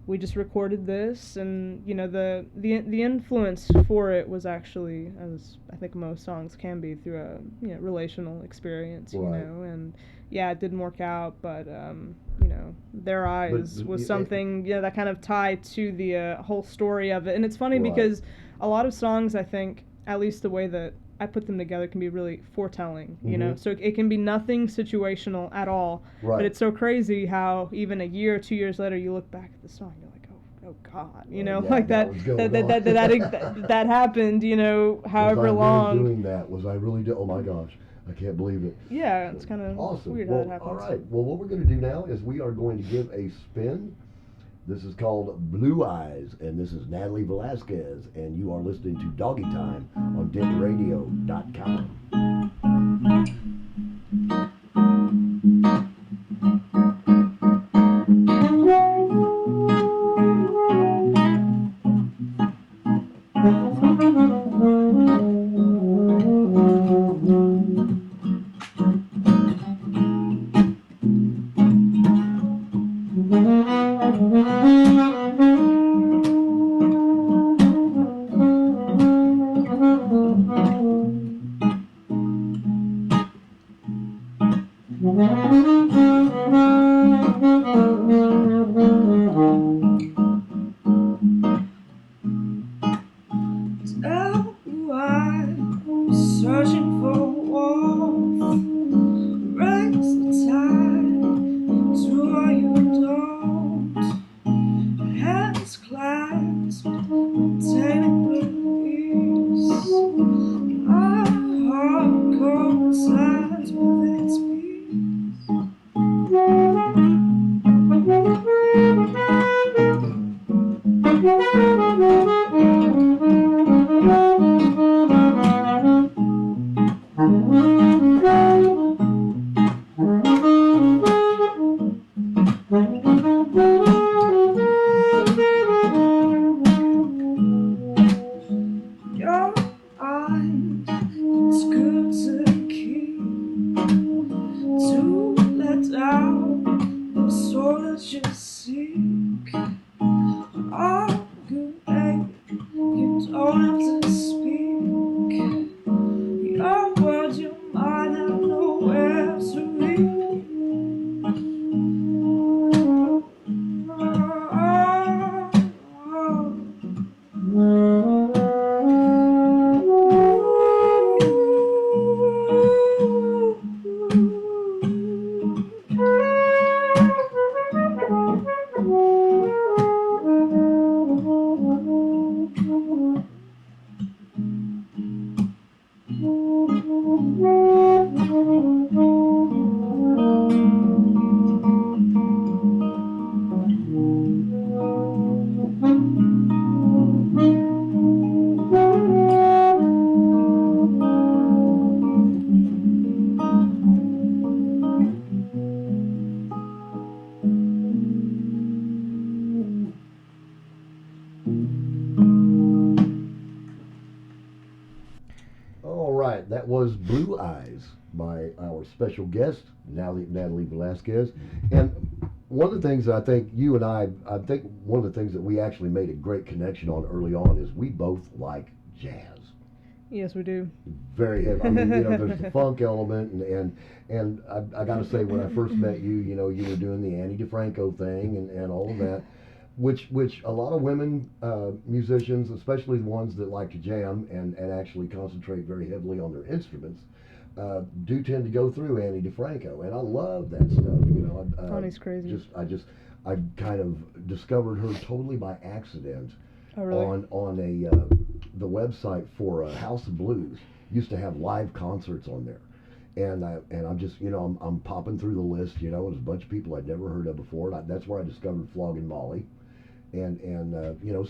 we just recorded this, and you know, the influence for it was actually, as I think most songs can be, through a, you know, relational experience, you know, and yeah, it didn't work out, but you know, Their Eyes was something, you know, that kind of tied to the whole story of it. And it's funny because a lot of songs, I think, at least the way that I put them together, can be really foretelling, you know, so it can be nothing situational at all, but it's so crazy how even a year or 2 years later you look back at the song, you're like, oh God, you know, like that happened, you know, however long. Was I really doing that? Was I really oh my gosh. I can't believe it. Yeah, it's kind of awesome. weird Well, how it happens. all right. Well, what we're going to do now is we are going to give a spin. This is called Blue Eyes, and this is Natalie Velasquez, and you are listening to Doggy Time on dentonradio.com. That was Blue Eyes by our special guest, Natalie Velasquez. And one of the things that I think you and I think one of the things that we actually made a great connection on early on is we both like jazz. Yes, we do. Very heavy. I mean, there's the funk element, and I got to say, when I first met you, you were doing the Annie DeFranco thing and all of that. Which a lot of women musicians, especially the ones that like to jam and actually concentrate very heavily on their instruments, do tend to go through Annie DeFranco, and I love that stuff. Annie's crazy. I kind of discovered her totally by accident. Oh, really? On the website for House of Blues. Used to have live concerts on there. And I'm just, I'm popping through the list, and there's a bunch of people I'd never heard of before. And that's where I discovered Flogging Molly. And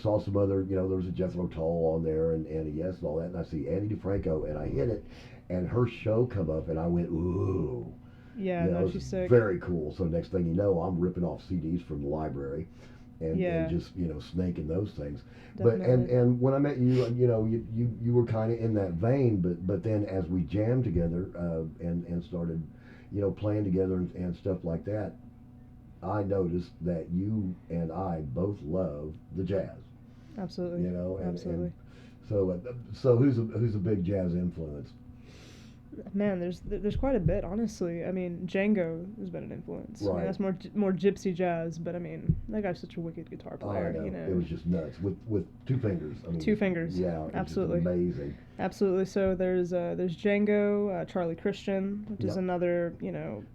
saw some other, there was a Jethro Tull on there and Yes and all that. And I see Annie DeFranco, and I hit it, and her show come up, and I went, ooh. Yeah, no, she's sick. Very cool. So next thing you know, I'm ripping off CDs from the library, and just snaking those things. Definitely. But and when I met you, you were kind of in that vein. But then as we jammed together and started, playing together and stuff like that, I noticed that you and I both love the jazz. Absolutely. Absolutely. So who's a big jazz influence? Man, there's quite a bit, honestly. I mean, Django has been an influence. Right. I mean, that's more gypsy jazz, but I mean, that guy's such a wicked guitar player. I know. It was just nuts with two fingers. I mean, 2 fingers. Yeah, absolutely. Amazing. Absolutely. So there's Django, Charlie Christian, which is another,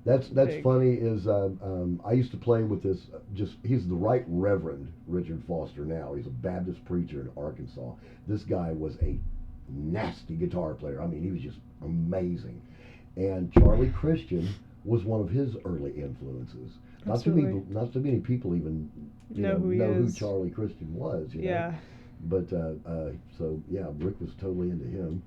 That's big. funny. Is I used to play with this. He's the Right Reverend Richard Foster now. He's a Baptist preacher in Arkansas. This guy was a nasty guitar player. I mean, he was just amazing. and Charlie Christian was one of his early influences. Absolutely. Not too many people even know who Charlie Christian was. You know? But so yeah, Rick was totally into him.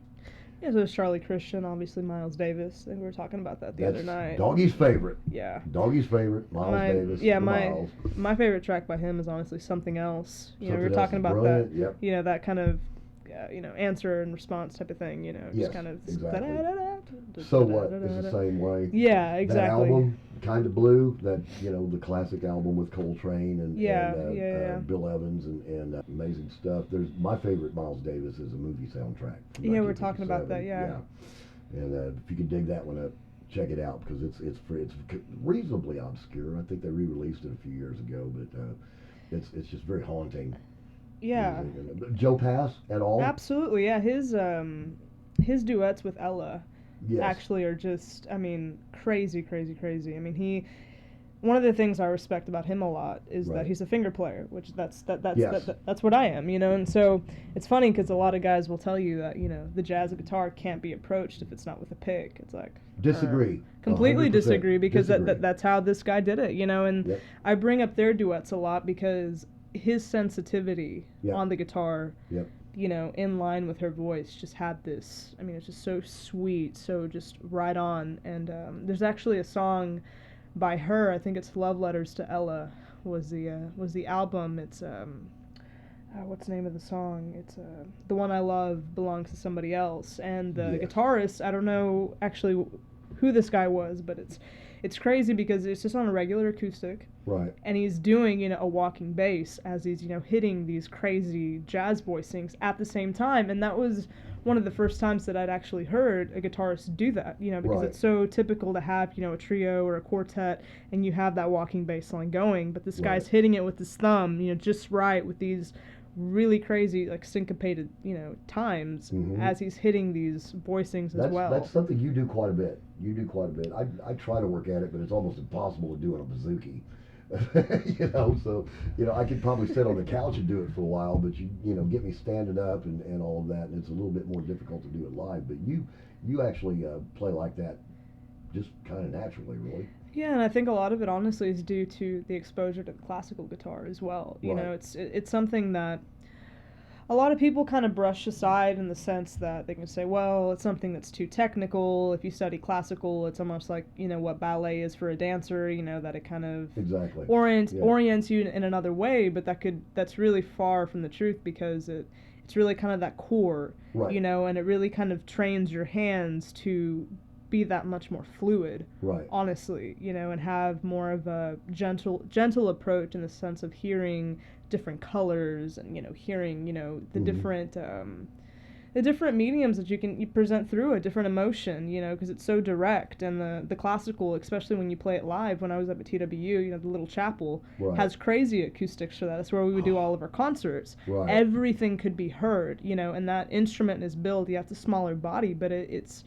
Yeah, so it's Charlie Christian, obviously Miles Davis. I think we were talking about that the other night. Doggie's favorite. Yeah. Doggie's favorite, Miles Davis. Yeah, Miles. my favorite track by him is honestly Something Else. You know, we were Something Else talking is about brilliant, that. Yep. You know, that kind of answer and response type of thing. You know, just Yes, kind of exactly. So What is the same way. Yeah, exactly. That album, Kind of Blue, that the classic album with Coltrane and Bill Evans and amazing stuff. There's my favorite Miles Davis is a movie soundtrack. Yeah, we're talking about that. Yeah. And if you can dig that one up, check it out because it's reasonably obscure. I think they re-released it a few years ago, but it's just very haunting. Yeah. Joe Pass at all? Absolutely, yeah. His duets with Ella actually are just, I mean, crazy. I mean, one of the things I respect about him a lot is that he's a finger player, which that's what I am, and so it's funny because a lot of guys will tell you that, the jazz guitar can't be approached if it's not with a pick. It's like disagree. Completely disagree because that's how this guy did it, and I bring up their duets a lot because his sensitivity on the guitar, in line with her voice, just had this. I mean, it's just so sweet, so just right on. And there's actually a song by her. I think it's "Love Letters to Ella" was the album. It's what's the name of the song? It's "The One I Love Belongs to Somebody Else." And the guitarist, I don't know actually who this guy was, but it's crazy because it's just on a regular acoustic. Right. And he's doing, a walking bass as he's, hitting these crazy jazz voicings at the same time. And that was one of the first times that I'd actually heard a guitarist do that, because it's so typical to have, a trio or a quartet and you have that walking bass line going. But this guy's hitting it with his thumb, just right with these really crazy, like syncopated, times as he's hitting these voicings as well. That's something you do quite a bit. I try to work at it, but it's almost impossible to do on a bouzouki. So I could probably sit on the couch and do it for a while, but you get me standing up and all of that, and it's a little bit more difficult to do it live. But you actually play like that just kind of naturally, really. Yeah, and I think a lot of it honestly is due to the exposure to the classical guitar as well. It's something that a lot of people kind of brush aside in the sense that they can say, well, it's something that's too technical. If you study classical, it's almost like, what ballet is for a dancer, that it kind of orients you in another way, but that's really far from the truth because it's really kind of that core, and it really kind of trains your hands to be that much more fluid, honestly, and have more of a gentle approach in the sense of hearing different colors and hearing the different mediums that you present through a different emotion, because it's so direct. And the classical, especially when you play it live, when I was up at TWU, the little chapel has crazy acoustics for that. That's where we would do all of our concerts. Everything could be heard, and that instrument is built. You have a smaller body, but it's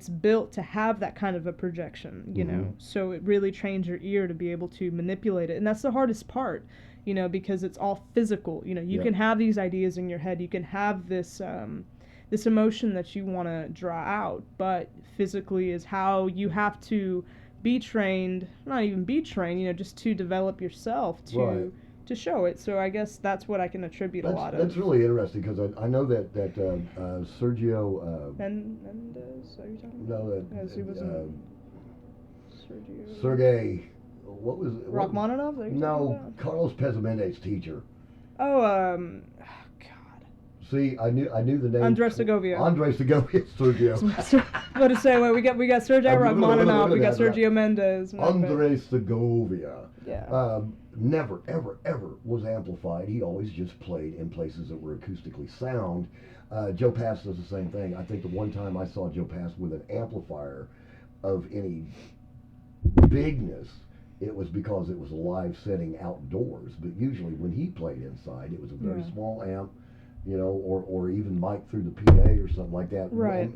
built to have that kind of a projection, so it really trains your ear to be able to manipulate it. And that's the hardest part, because it's all physical. You can have these ideas in your head, you can have this this emotion that you want to draw out, but physically is how you have to be trained, not even be trained, just to develop yourself to show it. So I guess that's what I can attribute a lot of. That's really interesting because I know that Sergio Mendes, are you talking about? No, yes, he was Sergey. What was it? Rachmaninoff? No, Carlos Pesamendes's teacher. God. See, I knew the name. Andres Segovia. Sergio. What to say? Well, we got Sergei Rachmaninoff. We got Sergio Mendes. Andres Segovia. Yeah. Never, ever was amplified. He always just played in places that were acoustically sound. Joe Pass does the same thing. I think the one time I saw Joe Pass with an amplifier of any bigness, it was because it was a live setting outdoors. But usually when he played inside, it was a very small amp, or even mic through the PA or something like that. Right.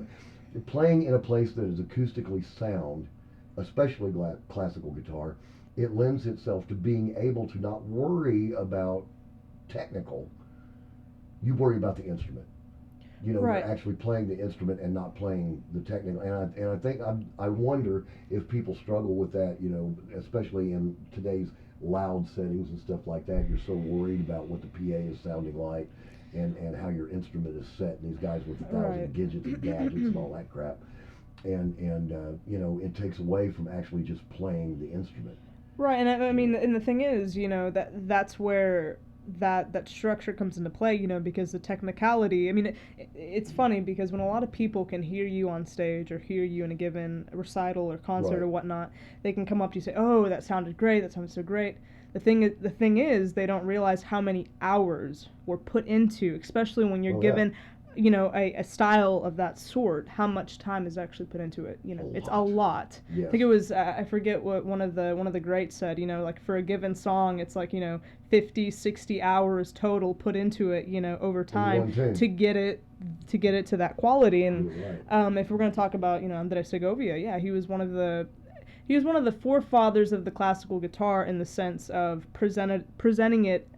Playing in a place that is acoustically sound, especially classical guitar, it lends itself to being able to not worry about technical. You worry about the instrument. you're actually playing the instrument and not playing the technical. And I think I wonder if people struggle with that, especially in today's loud settings and stuff like that. You're so worried about what the PA is sounding like and how your instrument is set, and these guys with 1,000 gadgets and gadgets and all that crap. And it takes away from actually just playing the instrument. Right, and I mean, and the thing is, that's where that structure comes into play, because the technicality, I mean, it's funny because when a lot of people can hear you on stage or hear you in a given recital or concert or whatnot, they can come up to you and say, oh, that sounded great, that sounded so great. The thing is, they don't realize how many hours were put into, especially when you're given a style of that sort, how much time is actually put into it. It's a lot. Yes. I think it was I forget what one of the greats said, like for a given song it's like 50, 60 hours total put into it, over time to get it to that quality. And if we're going to talk about Andres Segovia, he was one of the forefathers of the classical guitar in the sense of presenting it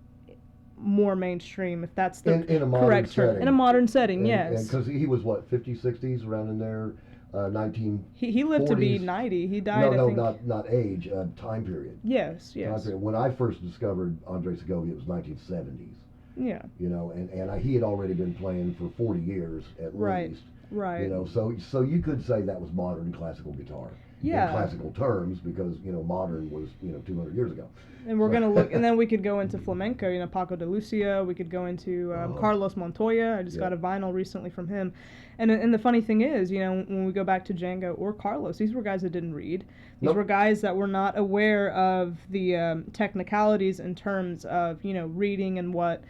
more mainstream, if that's the correct term. In a modern setting, yes. Because he was, 50s, 60s, around in there, 1940s. He lived to be 90. He died, I think. not age, time period. Yes. Time period. When I first discovered Andres Segovia, it was 1970s. Yeah. And he had already been playing for 40 years at least. Right. So you could say that was modern classical guitar. Yeah. In classical terms, because modern was 200 years ago. And we're gonna look, and then we could go into flamenco. Paco de Lucia. We could go into Carlos Montoya. I just got a vinyl recently from him. And the funny thing is, when we go back to Django or Carlos, these were guys that didn't read. These were guys that were not aware of the technicalities in terms of reading and what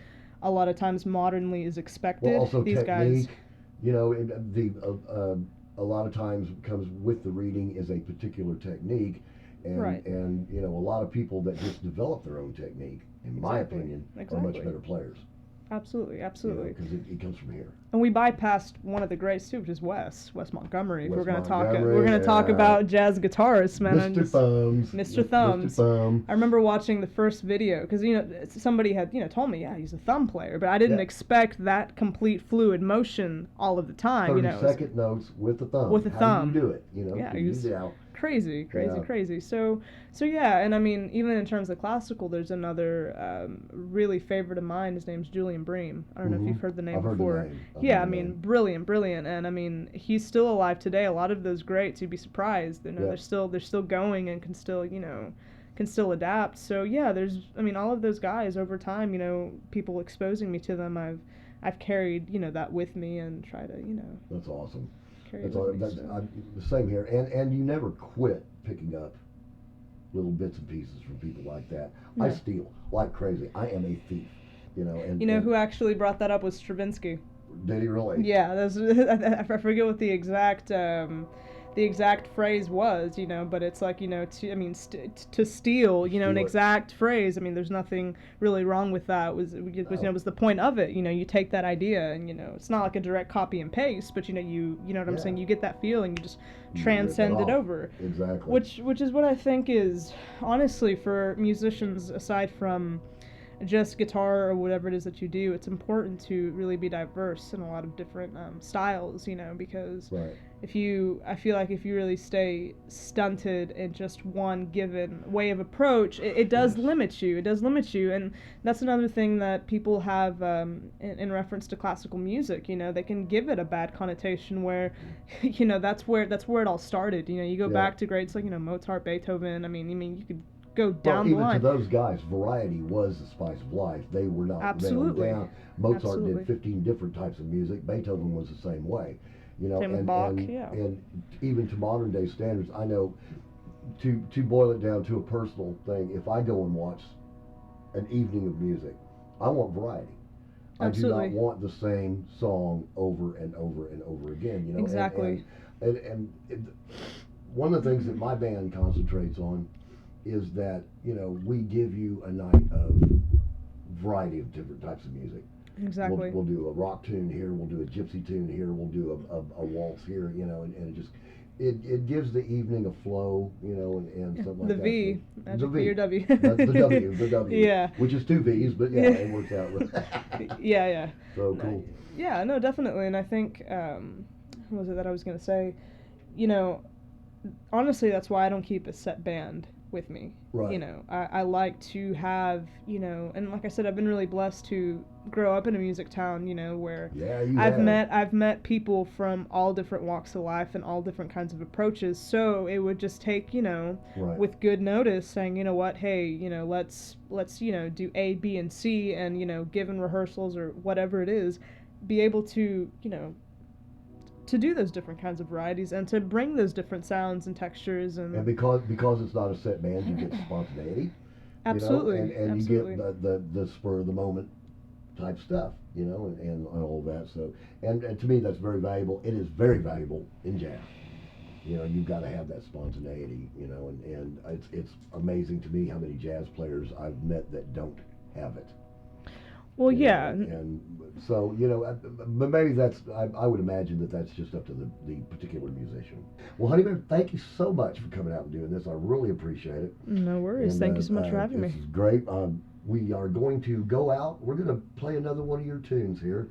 a lot of times modernly is expected. Well, also these technique. Guys. A lot of times comes with the reading is a particular technique, and a lot of people that just develop their own technique, in my opinion, are much better players. Absolutely. Because it comes from here. And we bypassed one of the greats too, which is Wes Montgomery. If we're going to talk about jazz guitarists, man. Mr. Thumbs. Mr. Thumbs. I remember watching the first video because somebody had told me he's a thumb player, but I didn't expect that complete fluid motion all of the time. 30-second notes with the thumb. With the thumb. How do you do it? He was crazy. So yeah, and I mean, even in terms of classical, there's another really favorite of mine. His name's Julian Bream. I don't know if you've heard the name before. Heard the name. I mean, brilliant, and I mean, he's still alive today. A lot of those greats, you'd be surprised. They're still going and can still adapt. So yeah, all of those guys over time, people exposing me to them, I've carried that with me and try to That's awesome. The same here, and you never quit picking up little bits and pieces from people like that. No. I steal like crazy. I am a thief, And who actually brought that up was Stravinsky. Did he really? Yeah, I forget what the exact phrase was, but it's like, to steal, an exact phrase. I mean, there's nothing really wrong with that. Was the point of it. You take that idea and, it's not like a direct copy and paste, but, you know what I'm saying? You get that feeling, you just transcend it over. Exactly. Which is what I think is, honestly, for musicians, aside from just guitar or whatever it is that you do, it's important to really be diverse in a lot of different styles, because I feel like if you really stay stunted in just one given way of approach, it does limit you. It does limit you, and that's another thing that people have in reference to classical music. They can give it a bad connotation where, that's where it all started. You go back to greats like Mozart, Beethoven. I mean, you could go down the line. Even to those guys, variety was the spice of life. They were not nailed down. Mozart did 15 different types of music. Beethoven was the same way. Same with Bach, and even to modern day standards, I know to boil it down to a personal thing, if I go and watch an evening of music, I want variety. Absolutely. I do not want the same song over and over and over again. Exactly. And one of the things that my band concentrates on is that we give you a night of variety of different types of music. Exactly. We'll do a rock tune here, we'll do a gypsy tune here, we'll do a waltz here, and it gives the evening a flow, and something like the that. V, So, magic the V or W. That's the W. Yeah. Which is 2 V's, but yeah, it works out. Yeah. So cool. Yeah, no, definitely. And I think, what was it that I was going to say? Honestly, that's why I don't keep a set band with me. Right. I like to have, and like I said, I've been really blessed to grow up in a music town, where I've met people from all different walks of life and all different kinds of approaches. So it would just take, with good notice saying, you know what, hey, let's do A, B, and C, and, given rehearsals or whatever it is, be able to, to do those different kinds of varieties and to bring those different sounds and textures and because it's not a set band, you get spontaneity. Absolutely. And absolutely. you get the spur of the moment type stuff, and all that. So and to me that's very valuable. It is very valuable in jazz. You've got to have that spontaneity, and it's amazing to me how many jazz players I've met that don't have it. Well, yeah. And so, but maybe I would imagine that's just up to the particular musician. Well, Honey Bear, thank you so much for coming out and doing this. I really appreciate it. No worries. And, thank you so much for having me. This is great. We are going to go out. We're going to play another one of your tunes here.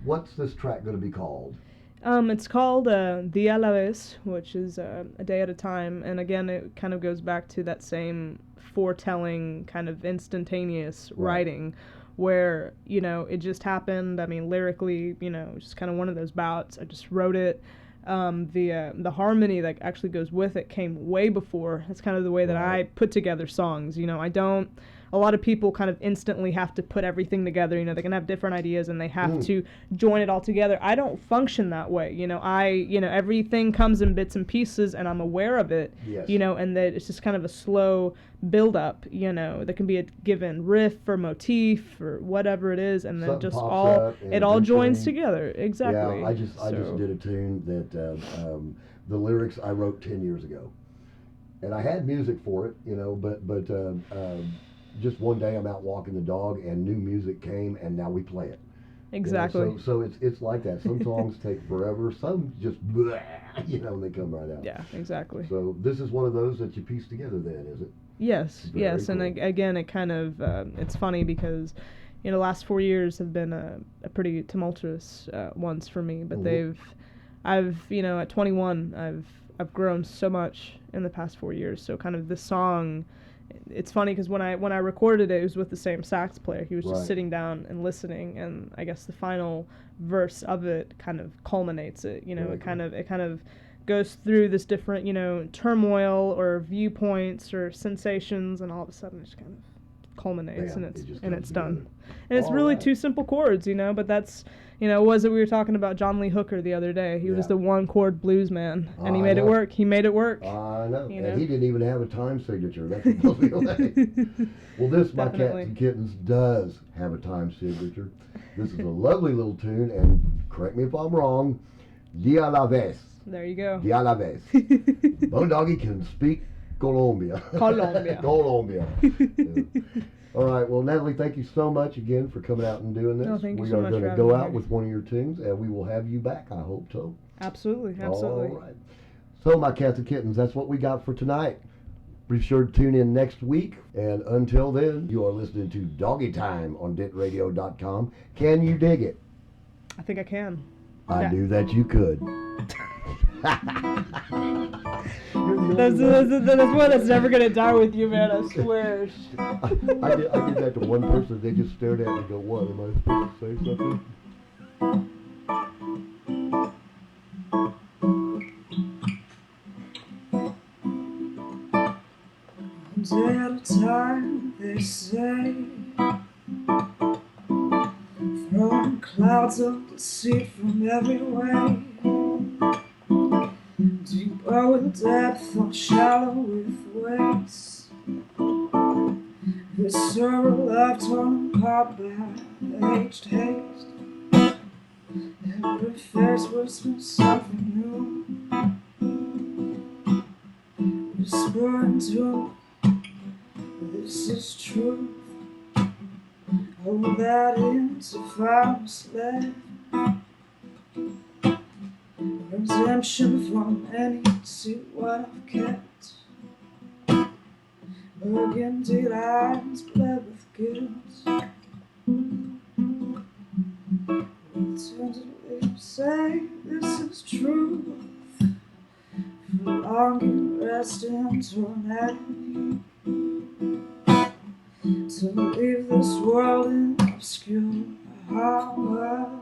What's this track going to be called? It's called Día a la Vez, which is a day at a time. And again, it kind of goes back to that same foretelling, kind of instantaneous writing, where, it just happened. I mean, lyrically, just kind of one of those bouts. I just wrote it. The harmony that actually goes with it came way before. That's kind of the way that I put together songs. A lot of people kind of instantly have to put everything together. They can have different ideas and they have to join it all together. I don't function that way. Everything comes in bits and pieces and I'm aware of it. Yes. And that it's just kind of a slow build up. There can be a given riff or motif or whatever it is, and then something just all joins together. Exactly. Yeah, I just did a tune that the lyrics I wrote 10 years ago, and I had music for it, but just one day I'm out walking the dog and new music came and now we play it. Exactly. So it's like that. Some songs take forever. Some just blah, and they come right out. Yeah, exactly. So this is one of those that you piece together then, is it? Yes, Very cool. And again, it kind of it's funny because the last 4 years have been a pretty tumultuous ones for me, but I've at 21 I've grown so much in the past 4 years. So kind of this song, it's funny because when I recorded it was with the same sax player. He was just sitting down and listening, and I guess the final verse of it kind of culminates it. It kind of goes through this different turmoil or viewpoints or sensations, and all of a sudden it just kind of culminates and it's done. And it's really two simple chords, but that's was it we were talking about John Lee Hooker the other day. He was the one chord blues man, and he made it work. He made it work. I know. And he didn't even have a time signature. That's what blows me away. Well, this My Cats and Kittens does have a time signature. This is a lovely little tune, and correct me if I'm wrong, Día a la Vez. There you go. Día a la Vez. Bone Doggie can speak Colombia. Colombia. Yeah. All right. Well, Natalie, thank you so much again for coming out and doing this. No, thank you we so are much going for to go having out me. with one of your tunes, and we will have you back, I hope so. Absolutely. All right. So, my cats and kittens, that's what we got for tonight. Be sure to tune in next week. And until then, you are listening to Doggie Time on dentradio.com. Can you dig it? I think I can. I knew that you could. That's one that's never gonna die with you, man. I swear. I did that to one person. They just stared at me and go, "What? Am I supposed to say something?" Day at a time, they say, throwing clouds of deceit from every way. Deeper with depth or shallow with waves. This sorrow love torn apart by aged haste. Every face whispers something new. Whispering to this is truth. Hold that in to find what's left. redemption from any to what I've kept. Burgundy lines bled with guilt. Tentatively say this is truth. For longing, resting, torn agony. To leave this world in obscure harmony.